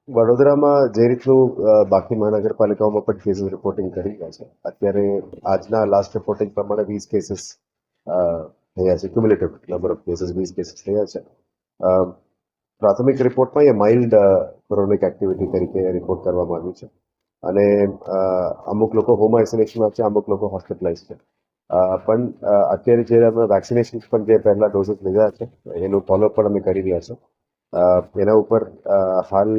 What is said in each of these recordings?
વડોદરામાં જે રીતનું બાકી મહાનગરપાલિકાઓમાં પણ કેસીસ રિપોર્ટિંગ કરી રહ્યા છે. અત્યારે આજના લાસ્ટ રિપોર્ટિંગ પ્રમાણે 20 કેસીસ થયા છે. Cumulative number of cases 20 cases થયા છે. પ્રાથમિક રિપોર્ટમાં એ માઇલ્ડ કોરોનિક એક્ટિવિટી તરીકે રિપોર્ટ કરવામાં આવ્યું છે અને અમુક લોકો હોમ આઇસોલેશનમાં છે, અમુક લોકો હોસ્પિટલાઇઝ છે. પણ અત્યારે જે અમે વેક્સિનેશન પણ જે પહેલા ડોઝીસ લીધા છે એનું ફોલોઅપ પણ અમે કરી રહ્યા છે. એના ઉપર હાલ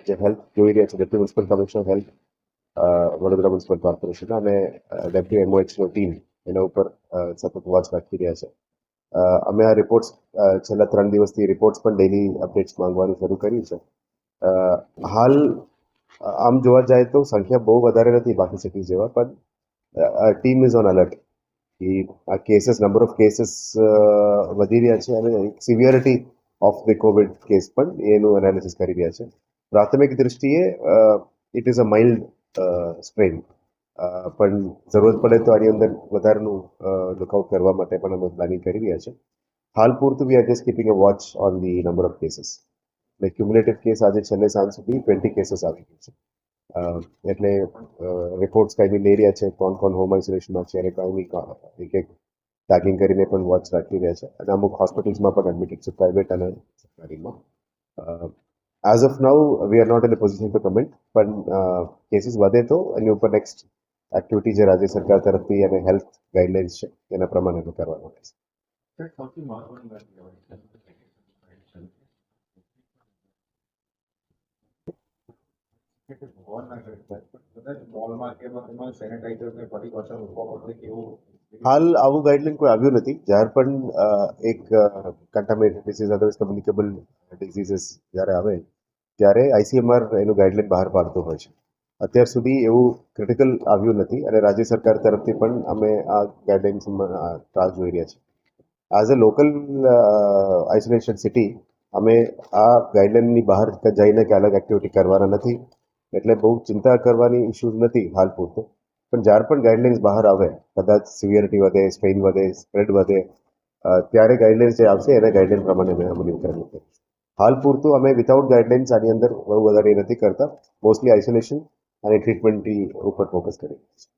જે હેલ્થ જોઈ રહ્યા છે deputy municipal commissioner health Vadodara municipal corporation અને ડેપ્યુટી એમઓએચનો ટીમ એના ઉપર સતત વોચ રાખી રહ્યા છે. અમે આ રિપોર્ટ્સ છેલ્લા 3 દિવસથી રિપોર્ટ્સ પણ ડેલી અપડેટ્સ માંગવાનું શરૂ કર્યું છે. હાલ આમ જોવા જાય તો સંખ્યા બહુ વધારે નથી બાકી સિટીઝ જેવા, પણ ટીમ ઇઝ ઓન અલર્ટ. આ કેસીસ નંબર ઓફ કેસીસ વધી રહ્યા છે અને severity of the Covid case પણ એનું એનાલિસિસ કરી રહ્યા છે. પ્રાથમિક દૃષ્ટિએ it is a mild strain, પણ જરૂરત પડે તો આની અંદર વધારાનું લુકઆઉટ કરવા માટે પણ અમે પ્લાનિંગ કરી રહ્યા છે. હાલ પૂરતું we are just keeping a watch on the number of cases. Cumulative case આજે છેલ્લે સાંજ સુધી 20 કેસીસ આવી ગયું છે. એટલે રિપોર્ટ્સ કાંઈ બી લઈ રહ્યા છે, કોણ કોણ હોમ આઇસોલેશનમાં છે અને કાંઈ એક એક ટેગિંગ કરીને પણ વોચ રાખી રહ્યા છે અને અમુક હોસ્પિટલ્સમાં પણ એડમિટેડ છે, પ્રાઇવેટ અને સરકારીમાં. As of now we are not in a position to comment, પણ કેસીસ વધે તો એની ઉપર નેક્સ્ટ એક્ટિવિટી જે રાજ્ય સરકાર તરફથી અને હેલ્થ ગાઈડલાઇન્સ છે એના પ્રમાણે અમે કરવાનું રહેશે. હાલ આવું ગાઈડલાઈન કોઈ આવ્યું નથી. જ્યારે પણ એક contaminated disease otherwise communicable diseases જ્યારે આવે ત્યારે આઈસીએમઆર એનું ગાઈડલાઈન બહાર પાડતું હોય છે. અત્યાર સુધી એવું ક્રિટિકલ આવ્યું નથી અને રાજ્ય સરકાર તરફથી પણ અમે આ ગાઈડલાઇન્સ રાહ જોઈ રહ્યા છીએ. As a local isolation city અમે આ ગાઈડલાઇનની બહાર જઈને કે અલગ એક્ટિવિટી કરવાના નથી, એટલે બહુ ચિંતા કરવાની ઇસ્યુઝ નથી હાલ પૂરતો. પણ જ્યારે પણ ગાઈડલાઇન્સ બહાર આવે, કદાચ સિવિયરિટી વધે, સ્ટ્રેઇન વધે, સ્પ્રેડ વધે, ત્યારે ગાઈડલાઇન્સ જે આવશે એના ગાઈડલાઇન પ્રમાણે અમે અમલી કરવું પડશે. હાલ પૂરતું અમે વિધાઉટ ગાઈડલાઇન્સ આની અંદર બહુ વધારે નથી કરતા. મોસ્ટલી આઇસોલેશન અને ટ્રીટમેન્ટની ઉપર ફોકસ કરીએ છીએ.